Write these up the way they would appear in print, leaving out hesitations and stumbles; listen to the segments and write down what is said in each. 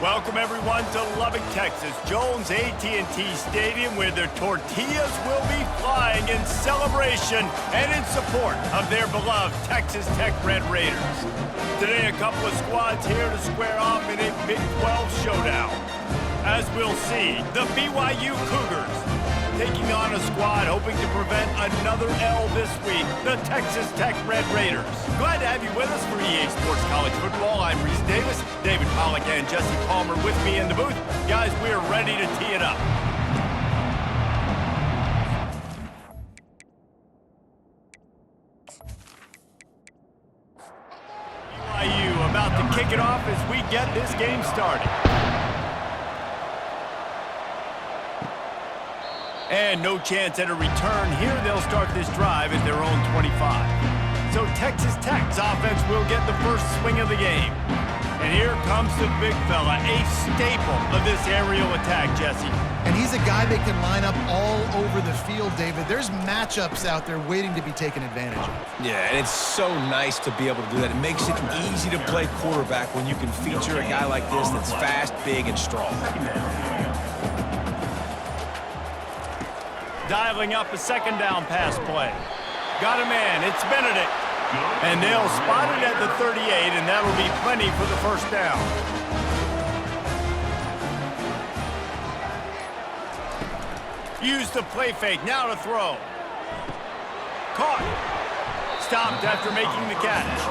Welcome everyone to Lubbock, Texas, Jones AT&T Stadium, where their tortillas will be flying in celebration and in support of their beloved Texas Tech Red Raiders. Today, a couple of squads here to square off in a Big 12 showdown. As we'll see, the BYU Cougars taking on a squad hoping to prevent another L this week, the Texas Tech Red Raiders. Glad to have you with us for EA Sports College Football. I'm Reese Davis, David Pollack and Jesse Palmer with me in the booth. Guys, we're ready to tee it up. BYU about to kick it off as we get this game started. And no chance at a return here. They'll start this drive at their own 25. So Texas Tech's offense will get the first swing of the game. And here comes the big fella, a staple of this aerial attack, Jesse. And he's a guy that can line up all over the field, David. There's matchups out there waiting to be taken advantage of. Yeah, and it's so nice to be able to do that. It makes it easy to play quarterback when you can feature a guy like this that's fast, big, and strong. Dialing up a second down pass play. Got a man, it's Benedict. And they'll spot it at the 38, and that'll be plenty for the first down. Use the play fake, now to throw. Caught. Stopped after making the catch.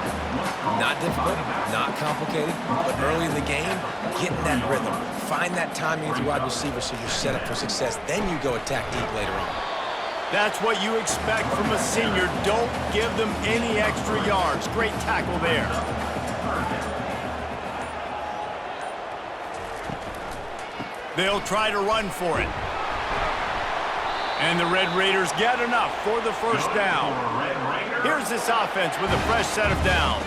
Not difficult, not complicated, but early in the game, getting that rhythm. Find that timing with your wide receiver so you're set up for success. Then you go attack deep later on. That's what you expect from a senior. Don't give them any extra yards. Great tackle there. They'll try to run for it. And the Red Raiders get enough for the first down. Here's this offense with a fresh set of downs.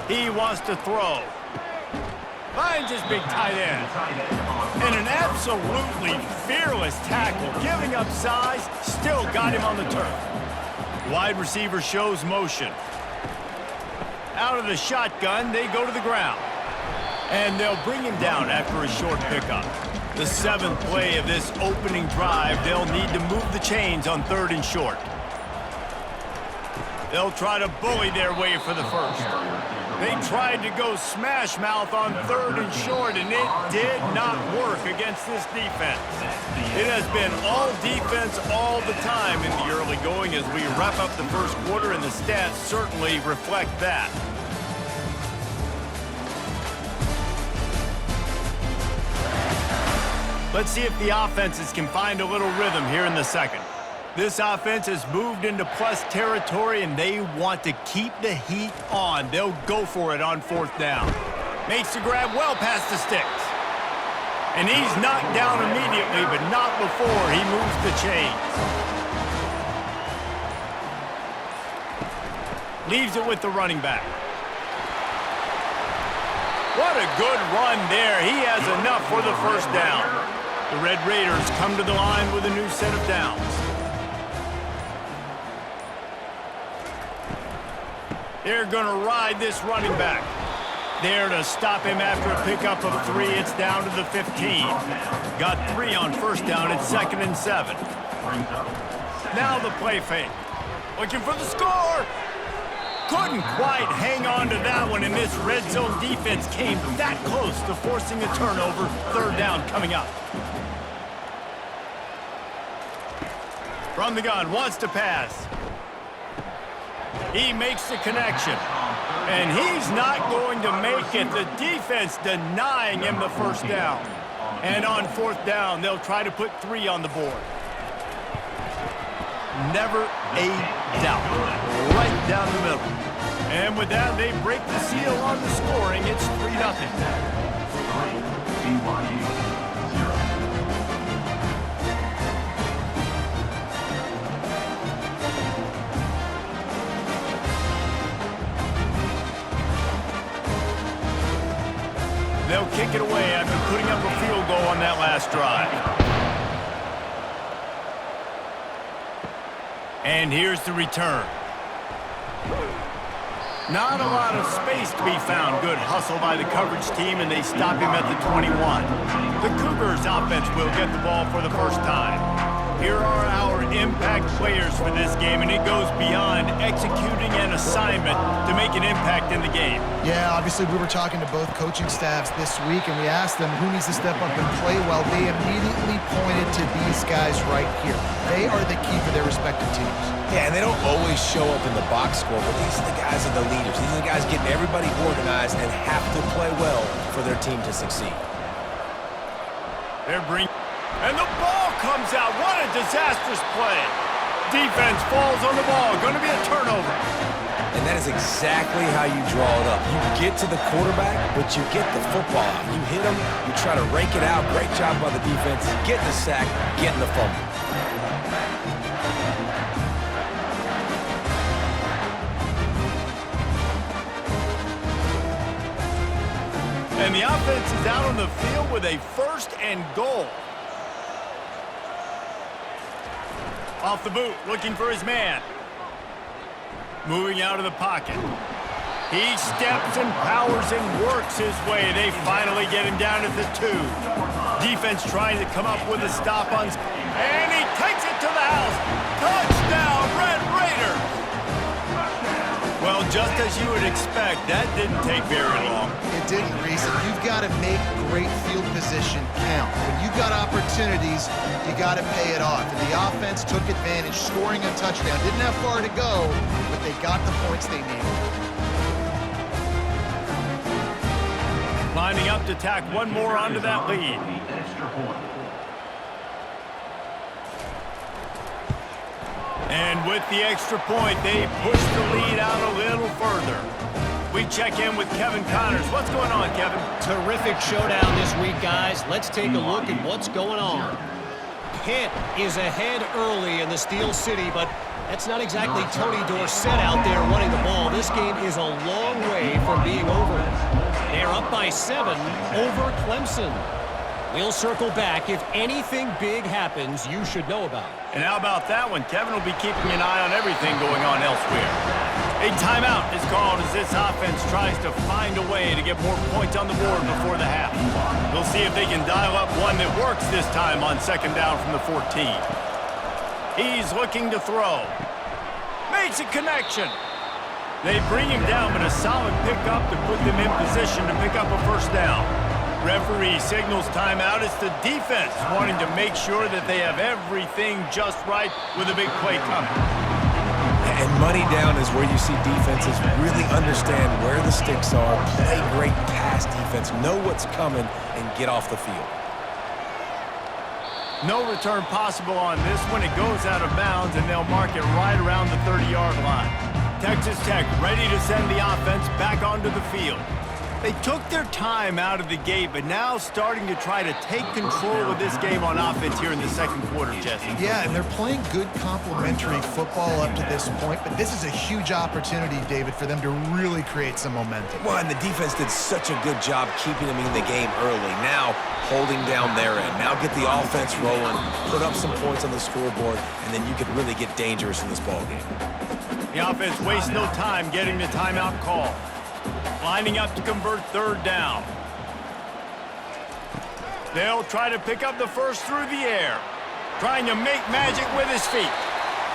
He wants to throw. Finds his big tight end. And an absolutely fearless tackle. Giving up size, still got him on the turf. Wide receiver shows motion. Out of the shotgun, they go to the ground. And they'll bring him down after a short pickup. The seventh play of this opening drive, they'll need to move the chains on 3rd and short. They'll try to bully their way for the first. They tried to go smash mouth on 3rd and short, and it did not work against this defense. It has been all defense all the time in the early going as we wrap up the first quarter, and the stats certainly reflect that. Let's see if the offenses can find a little rhythm here in the second. This offense has moved into plus territory, and they want to keep the heat on. They'll go for it on 4th down. Makes the grab well past the sticks. And he's knocked down immediately, but not before he moves the chains. Leaves it with the running back. What a good run there. He has enough for the first down. The Red Raiders come to the line with a new set of downs. They're going to ride this running back. There to stop him after a pickup of 3. It's down to the 15. Got 3 on first down. It's 2nd and 7. Now the play fake. Looking for the score. Couldn't quite hang on to that one, and this red zone defense came that close to forcing a turnover. 3rd down coming up. From the gun, wants to pass. He makes the connection. And he's not going to make it. The defense denying him the first down. And on 4th down, they'll try to put 3 on the board. Never a doubt. Right down the middle. And with that, they break the seal on the scoring. It's 3-0. BYU. They'll kick it away after putting up a field goal on that last drive. And here's the return. Not a lot of space to be found. Good hustle by the coverage team, and they stop him at the 21. The Cougars offense will get the ball for the first time. Here are our impact players for this game, and it goes beyond executing an assignment to make an impact in the game. Yeah, obviously we were talking to both coaching staffs this week, and we asked them who needs to step up and play well. They immediately pointed to these guys right here. They are the key for their respective teams. Yeah, and they don't always show up in the box score, but these are the guys that are the leaders. These are the guys getting everybody organized and have to play well for their team to succeed. And the ball comes out. What a disastrous play. Defense falls on the ball. Going to be a turnover. And that is exactly how you draw it up. You get to the quarterback, but you get the football. You hit him, you try to rake it out. Great job by the defense. Getting the sack, getting the fumble. And the offense is out on the field with a 1st and goal. Off the boot, looking for his man. Moving out of the pocket. He steps and powers and works his way. They finally get him down at the 2. Defense trying to come up with a stop on... And he takes it to the house. Touchdown, Red Raiders! Well, just as you would expect, that didn't take very long. It didn't, Reese. You've got to make great field position count. When you've got opportunities, you got to pay it off. And the offense took advantage, scoring a touchdown. Didn't have far to go, but they got the points they needed. Lining up to tack one more onto that lead. And with the extra point, they push the lead out a little further. We check in with Kevin Connors. What's going on, Kevin? Terrific showdown this week, guys. Let's take a look at what's going on. Pitt is ahead early in the Steel City, but that's not exactly Tony Dorsett out there running the ball. This game is a long way from being over. They're up by 7 over Clemson. We'll circle back. If anything big happens, you should know about it. And how about that one? Kevin will be keeping an eye on everything going on elsewhere. A timeout is called as this offense tries to find a way to get more points on the board before the half. We'll see if they can dial up one that works this time on 2nd down from the 14. He's looking to throw. Makes a connection. They bring him down, but a solid pickup to put them in position to pick up a 1st down. Referee signals timeout. It's the defense wanting to make sure that they have everything just right with a big play coming. And money down is where you see defenses really understand where the sticks are, play great pass defense, know what's coming, and get off the field. No return possible on this one. It goes out of bounds, and they'll mark it right around the 30-yard line. Texas Tech ready to send the offense back onto the field. They took their time out of the gate, but now starting to try to take control of this game on offense here in the 2nd quarter, Jesse. Yeah, and they're playing good complementary football up to this point, but this is a huge opportunity, David, for them to really create some momentum. Well, and the defense did such a good job keeping them in the game early. Now, holding down their end. Now get the offense rolling, put up some points on the scoreboard, and then you can really get dangerous in this ballgame. The offense wastes no time getting the timeout call. Lining up to convert 3rd down. They'll try to pick up the 1st through the air. Trying to make magic with his feet.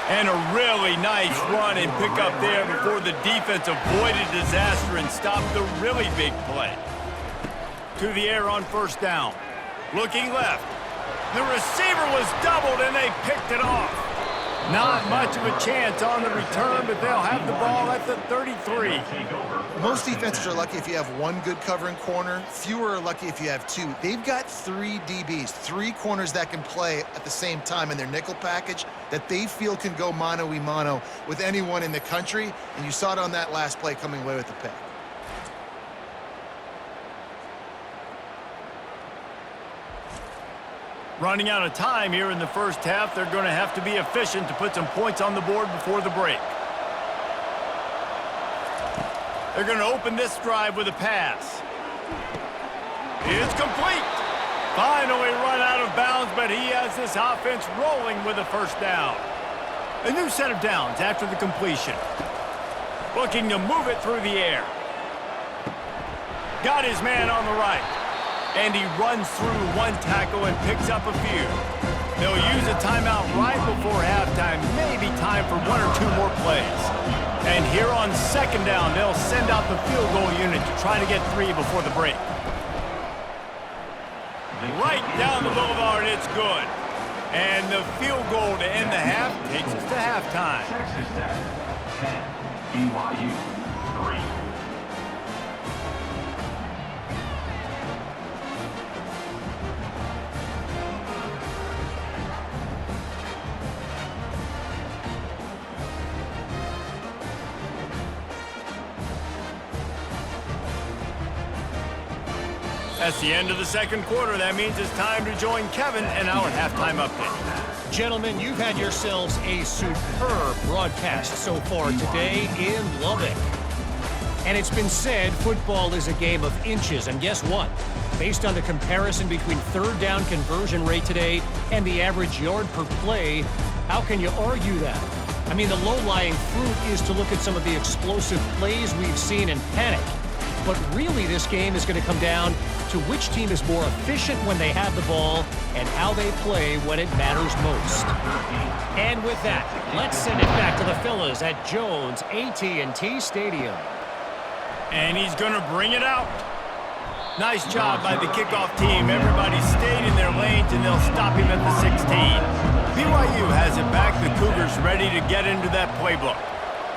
And a really nice run and pick up there before the defense avoided disaster and stopped the really big play. To the air on 1st down. Looking left. The receiver was doubled and they picked it off. Not much of a chance on the return, but they'll have the ball at the 33. Most defenses are lucky if you have one good covering corner. Fewer are lucky if you have 2. They've got 3 DBs, 3 corners that can play at the same time in their nickel package that they feel can go mano-a-mano with anyone in the country. And you saw it on that last play coming away with the pick. Running out of time here in the 1st half, they're going to have to be efficient to put some points on the board before the break. They're going to open this drive with a pass. It's complete. Finally run out of bounds, but he has this offense rolling with a 1st down. A new set of downs after the completion. Looking to move it through the air. Got his man on the right. And he runs through one tackle and picks up a few. They'll use a timeout right before halftime. Maybe time for one or two more plays. And here on second down, they'll send out the field goal unit to try to get 3 before the break. Right down the boulevard, it's good. And the field goal to end the half takes us to halftime. Texas Tech 10, BYU 3. That's the end of the second quarter. That means it's time to join Kevin and our halftime update. Gentlemen, you've had yourselves a superb broadcast so far today in Lubbock. And it's been said football is a game of inches. And guess what? Based on the comparison between third down conversion rate today and the average yard per play, how can you argue that? I mean, the low-lying fruit is to look at some of the explosive plays we've seen in panic. But really, this game is going to come down to which team is more efficient when they have the ball and how they play when it matters most. And with that, let's send it back to the fellas at Jones AT&T Stadium. And he's going to bring it out. Nice job by the kickoff team. Everybody stayed in their lanes, and they'll stop him at the 16. BYU has it back. The Cougars ready to get into that playbook.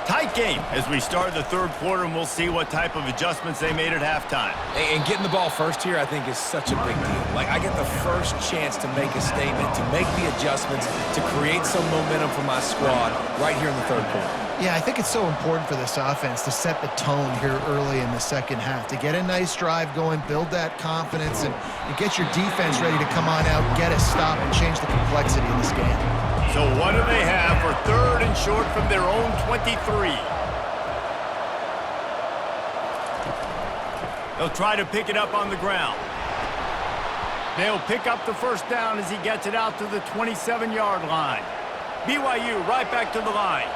Tight game as we start the third quarter, and we'll see what type of adjustments they made at halftime. And getting the ball first here, I think, is such a big deal. Like, I get the first chance to make a statement, to make the adjustments, to create some momentum for my squad right here in the third quarter. Yeah, I think it's so important for this offense to set the tone here early in the second half, to get a nice drive going, build that confidence, and get your defense ready to come on out, get a stop, and change the complexity of this game. So what do they have for third and short from their own 23? They'll try to pick it up on the ground. They'll pick up the first down as he gets it out to the 27-yard line. BYU right back to the line.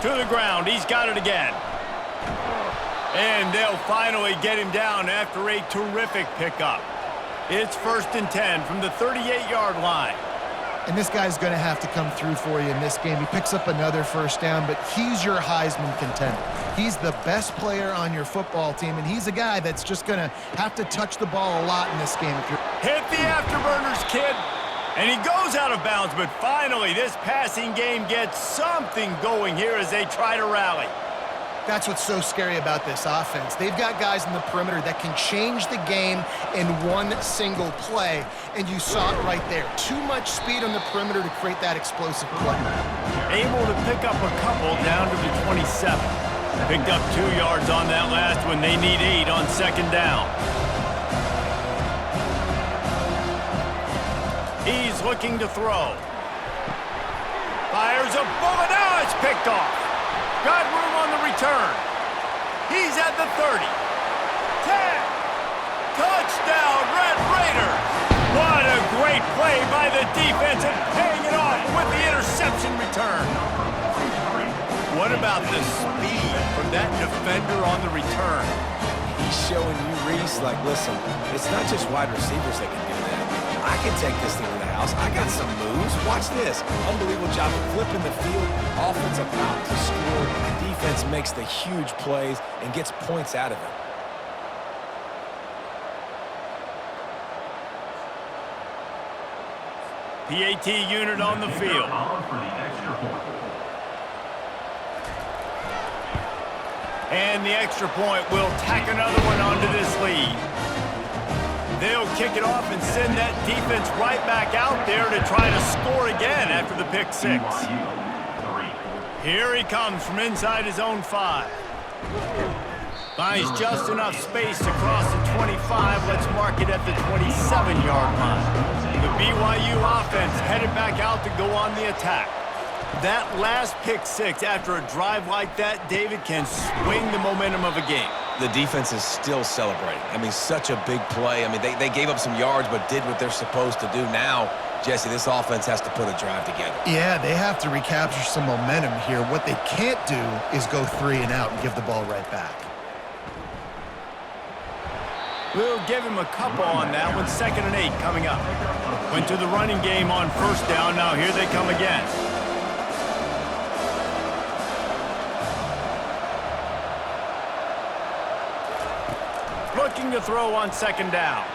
To the ground. He's got it again. And they'll finally get him down after a terrific pickup. It's 1st and 10 from the 38-yard line. And this guy's going to have to come through for you in this game. He picks up another first down, but he's your Heisman contender. He's the best player on your football team, and he's a guy that's just going to have to touch the ball a lot in this game. If you're Hit the afterburners, kid. And he goes out of bounds, but finally this passing game gets something going here as they try to rally. That's what's so scary about this offense. They've got guys in the perimeter that can change the game in one single play, and you saw it right there. Too much speed on the perimeter to create that explosive play. Able to pick up a couple down to the 27. Picked up 2 yards on that last one. They need 8 on second down. He's looking to throw. Fires a bullet. Now it's picked off. Got room on the return. He's at the 30. 10. Touchdown, Red Raiders. What a great play by the defense and paying it off with the interception return. What about the speed from that defender on the return? He's showing you, Reese, like, listen, it's not just wide receivers that can do that. I can take this thing to the house. I got some moves. Watch this. Unbelievable job of flipping the field. Offense about to score. Defense makes the huge plays and gets points out of it. PAT unit on the field. And the extra point will tack another one onto this lead. They'll kick it off and send that defense right back out there to try to score again after the pick 6. Here he comes from inside his own 5. Finds just enough space to cross the 25. Let's mark it at the 27-yard line. The BYU offense headed back out to go on the attack. That last pick 6 after a drive like that, David, can swing the momentum of a game. The defense is still celebrating. I mean, such a big play. I mean, they gave up some yards but did what they're supposed to do. Now, Jesse, this offense has to put a drive together. Yeah, they have to recapture some momentum here. What they can't do is go 3 and out and give the ball right back. We'll give him a couple on that one. 2nd and 8 coming up. Went to the running game on 1st down. Now here they come again. Looking to throw on 2nd down.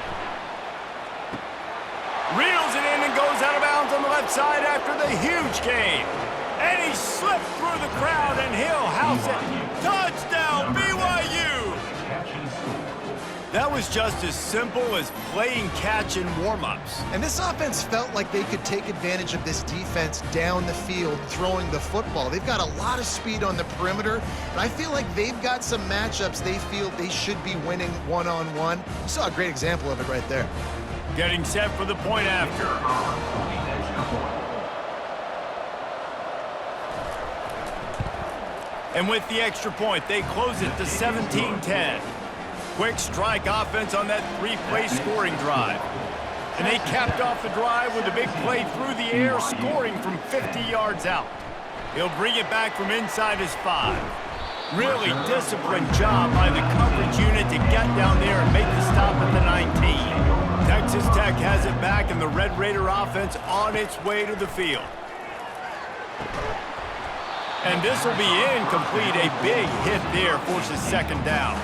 Reels it in and goes out of bounds on the left side after the huge gain. And he slipped through the crowd, and he'll house it. Touchdown, BYU! That was just as simple as playing catch in warm-ups. And this offense felt like they could take advantage of this defense down the field throwing the football. They've got a lot of speed on the perimeter, and I feel like they've got some matchups they feel they should be winning one-on-one. You saw a great example of it right there. Getting set for the point after. And with the extra point, they close it to 17-10. Quick strike offense on that 3-play scoring drive. And they capped off the drive with a big play through the air, scoring from 50 yards out. He'll bring it back from inside his 5. Really disciplined job by the coverage unit to get down there and make the stop at the 19. Texas Tech has it back, and the Red Raider offense on its way to the field. And this will be incomplete. A big hit there forces 2nd down.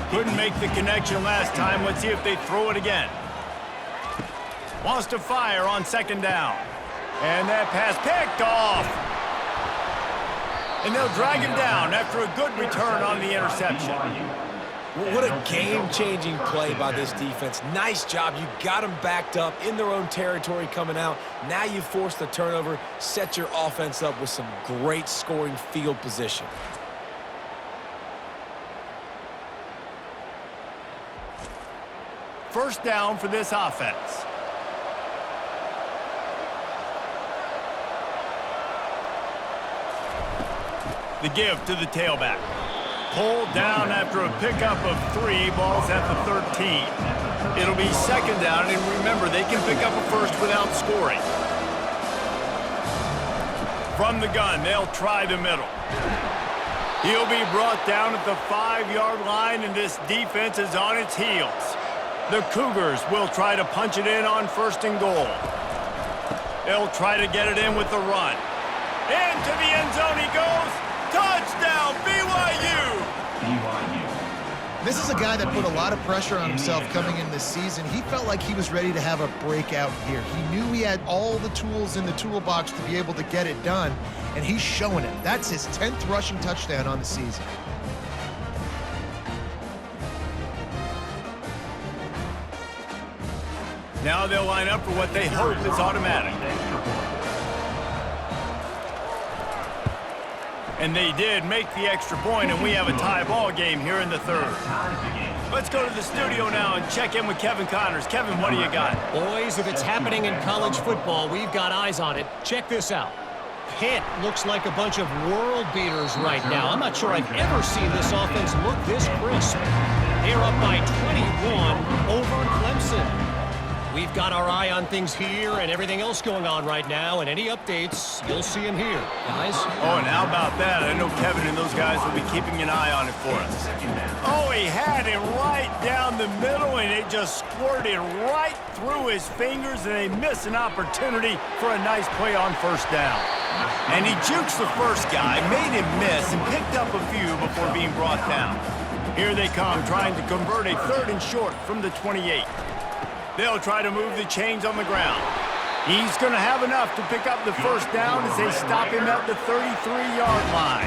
Couldn't make the connection last time. Let's see if they throw it again. Wants to fire on 2nd down. And that pass picked off. And they'll drag him down after a good return on the interception. What a game-changing play by this defense. Nice job. You got them backed up in their own territory coming out. Now you force the turnover, set your offense up with some great scoring field position. First down for this offense. The give to the tailback. Pulled down after a pickup of 3, balls at the 13. It'll be 2nd down, and remember, they can pick up a first without scoring. From the gun, they'll try the middle. He'll be brought down at the 5-yard line, and this defense is on its heels. The Cougars will try to punch it in on 1st and goal. They'll try to get it in with the run. Into the end zone he goes. Touchdown, BYU! This is a guy that put a lot of pressure on himself coming in this season. He felt like he was ready to have a breakout here. He knew he had all the tools in the toolbox to be able to get it done, and he's showing it. That's his 10th rushing touchdown on the season. Now they'll line up for what they hope is automatic. And they did make the extra point, and we have a tie ball game here in the 3rd. Let's go to the studio now and check in with Kevin Connors. Kevin, what do you got? Boys, if it's happening in college football, we've got eyes on it. Check this out. Pitt looks like a bunch of world beaters right now. I'm not sure I've ever seen this offense look this crisp. They're up by 21 over Clemson. We've got our eye on things here and everything else going on right now, and any updates, you'll see them here, guys. Oh, and how about that? I know Kevin and those guys will be keeping an eye on it for us. Oh, he had it right down the middle, and it just squirted right through his fingers, and they miss an opportunity for a nice play on 1st down. And he jukes the first guy, made him miss, and picked up a few before being brought down. Here they come, trying to convert a 3rd and short from the 28. They'll try to move the chains on the ground. He's going to have enough to pick up the 1st down as they stop him at the 33-yard line.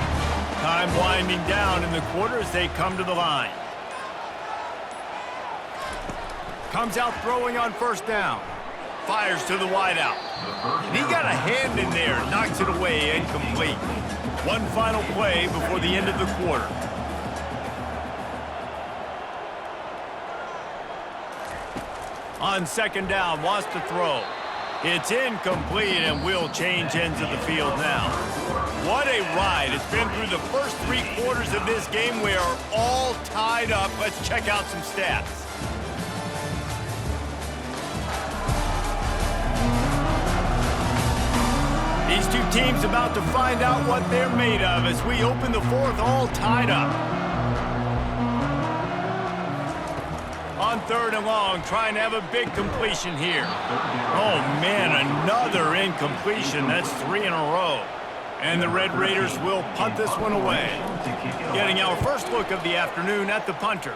Time winding down in the quarter as they come to the line. Comes out throwing on 1st down. Fires to the wideout. He got a hand in there, knocks it away, incomplete. One final play before the end of the quarter. On 2nd down, wants to throw. It's incomplete, and will change ends of the field now. What a ride. It's been through the first 3 quarters of this game. We are all tied up. Let's check out some stats. These two teams about to find out what they're made of as we open the fourth all tied up. On 3rd and long, trying to have a big completion here. Oh, man, another incompletion. That's 3 in a row. And the Red Raiders will punt this one away. Getting our first look of the afternoon at the punter.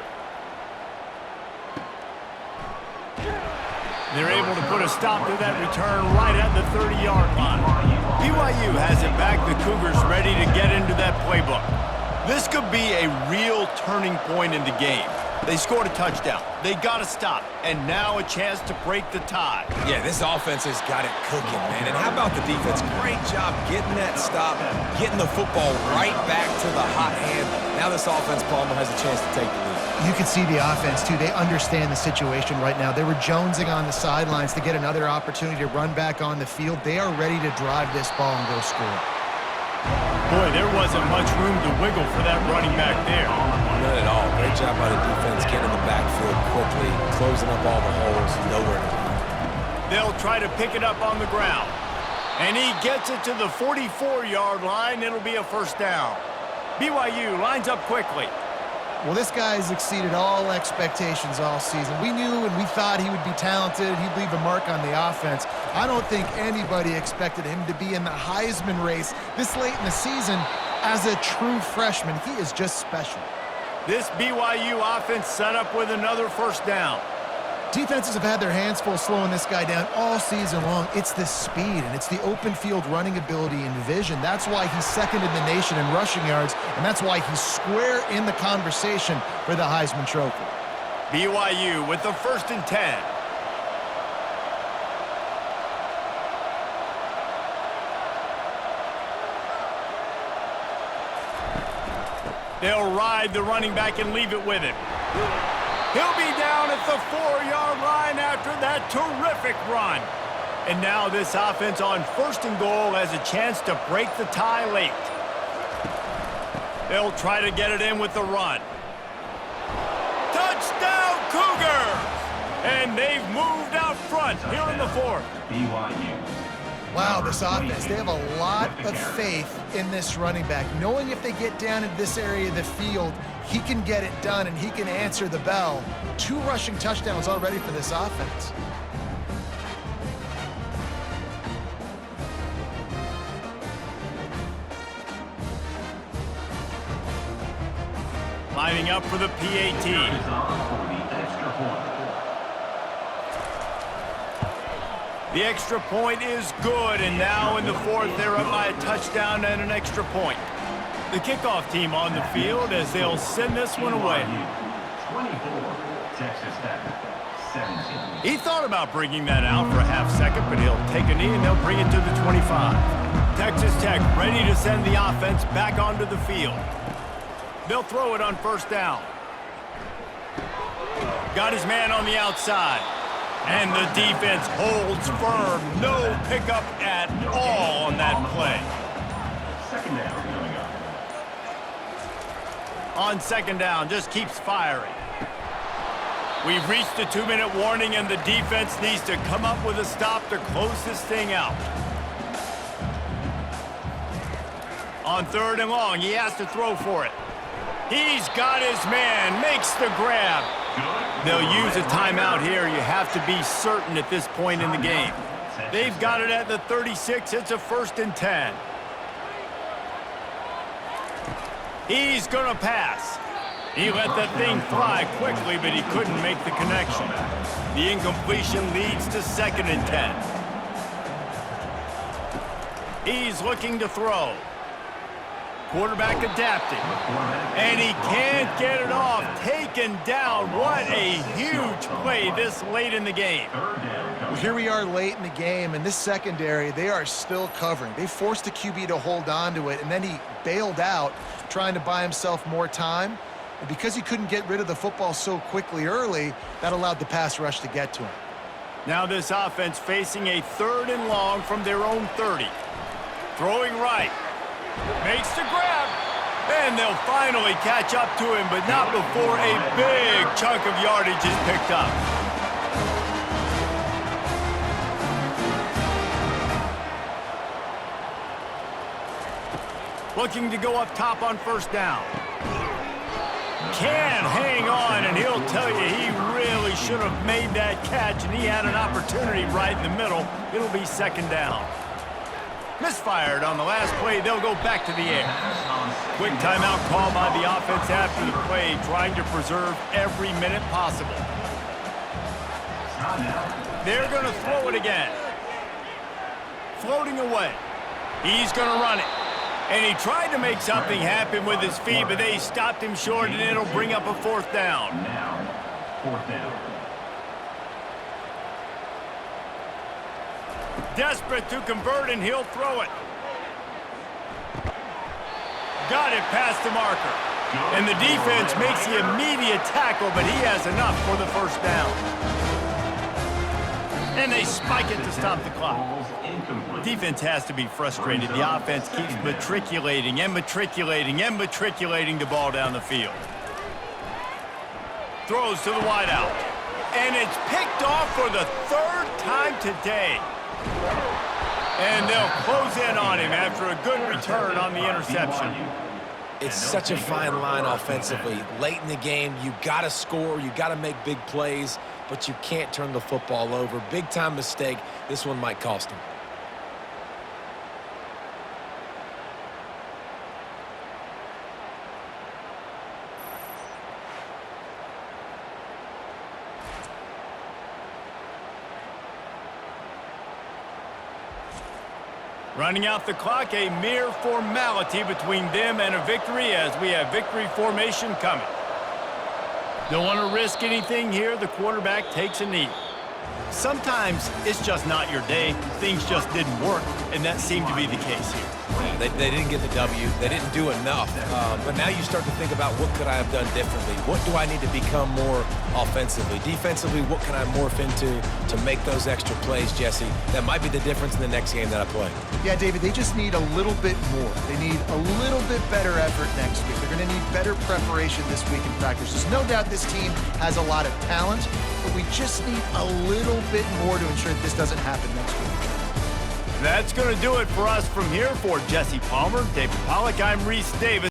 They're able to put a stop to that return right at the 30-yard line. BYU has it back. The Cougars ready to get into that playbook. This could be a real turning point in the game. They scored a touchdown. They got to stop. And now a chance to break the tie. Yeah, this offense has got it cooking, man. And how about the defense? Great job getting that stop, getting the football right back to the hot hand. Now this offense, Palmer, has a chance to take the lead. You can see the offense, too. They understand the situation right now. They were jonesing on the sidelines to get another opportunity to run back on the field. They are ready to drive this ball and go score. Boy, there wasn't much room to wiggle for that running back there. None at all. Great job by the defense getting in the backfield quickly, closing up all the holes, nowhere to run. They'll try to pick it up on the ground. And he gets it to the 44-yard line. It'll be a first down. BYU lines up quickly. Well, this guy has exceeded all expectations all season. We knew and we thought he would be talented. He'd leave a mark on the offense. I don't think anybody expected him to be in the Heisman race this late in the season as a true freshman. He is just special. This BYU offense set up with another first down. Defenses have had their hands full slowing this guy down all season long. It's the speed, and it's the open field running ability and vision. That's why he's second in the nation in rushing yards, and that's why he's square in the conversation for the Heisman Trophy. BYU with the 1st and 10. They'll ride the running back and leave it with him. He'll be down at the 4-yard line after that terrific run. And now this offense on 1st and goal has a chance to break the tie late. They'll try to get it in with the run. Touchdown, Cougars! And they've moved out front here in the 4th. BYU. Wow, this offense, they have a lot of faith in this running back, knowing if they get down in this area of the field, he can get it done and he can answer the bell. 2 rushing touchdowns already for this offense. Lining up for the PAT. The extra point is good, and now in the 4th, they're up by a touchdown and an extra point. The kickoff team on the field as they'll send this one away. 24, Texas Tech, 17. He thought about bringing that out for a half second, but he'll take a knee and they'll bring it to the 25. Texas Tech ready to send the offense back onto the field. They'll throw it on 1st down. Got his man on the outside. And the defense holds firm. No pickup at all on that play. Second down coming up. On 2nd down, just keeps firing. We've reached the 2-minute warning, and the defense needs to come up with a stop to close this thing out. On 3rd and long, he has to throw for it. He's got his man, makes the grab. They'll use a timeout here. You have to be certain at this point in the game. They've got it at the 36. It's a 1st and 10. He's going to pass. He let that thing fly quickly, but he couldn't make the connection. The incompletion leads to 2nd and 10. He's looking to throw. Quarterback adapting. And he can't get it off. Taken down. What a huge play this late in the game. Well, here we are late in the game, and this secondary, they are still covering. They forced the QB to hold on to it, and then he bailed out, trying to buy himself more time. And because he couldn't get rid of the football so quickly early, that allowed the pass rush to get to him. Now this offense facing a 3rd and long from their own 30. Throwing right. Makes the grab. And they'll finally catch up to him, but not before a big chunk of yardage is picked up. Looking to go up top on first down. Can hang on, and he'll tell you he really should have made that catch, and he had an opportunity right in the middle. It'll be second down. Misfired on the last play. They'll go back to the air. Quick timeout call by the offense after the play, trying to preserve every minute possible. They're going to throw it again. Floating away. He's going to run it. And he tried to make something happen with his feet, but they stopped him short, and it'll bring up a fourth down. Now, fourth down. Desperate to convert, and he'll throw it. Got it past the marker. And the defense makes the immediate tackle, but he has enough for the first down. And they spike it to stop the clock. Defense has to be frustrated. The offense keeps matriculating and matriculating and matriculating the ball down the field. Throws to the wideout. And it's picked off for the third time today. And they'll close in on him after a good return on the interception. It's such a fine line offensively. Late in the game, you got to score, you got to make big plays, but you can't turn the football over. Big-time mistake. This one might cost him. Running out the clock, a mere formality between them and a victory as we have victory formation coming. Don't want to risk anything here. The quarterback takes a knee. Sometimes it's just not your day. Things just didn't work, and that seemed to be the case here. They didn't get the W. They didn't do enough. But now you start to think about what could I have done differently? What do I need to become more offensively? Defensively, what can I morph into to make those extra plays, Jesse? That might be the difference in the next game that I play. Yeah, David, they just need a little bit more. They need a little bit better effort next week. They're going to need better preparation this week in practice. There's no doubt this team has a lot of talent, but we just need a little bit more to ensure that this doesn't happen next week. That's going to do it for us from here. For Jesse Palmer, David Pollack, I'm Reese Davis.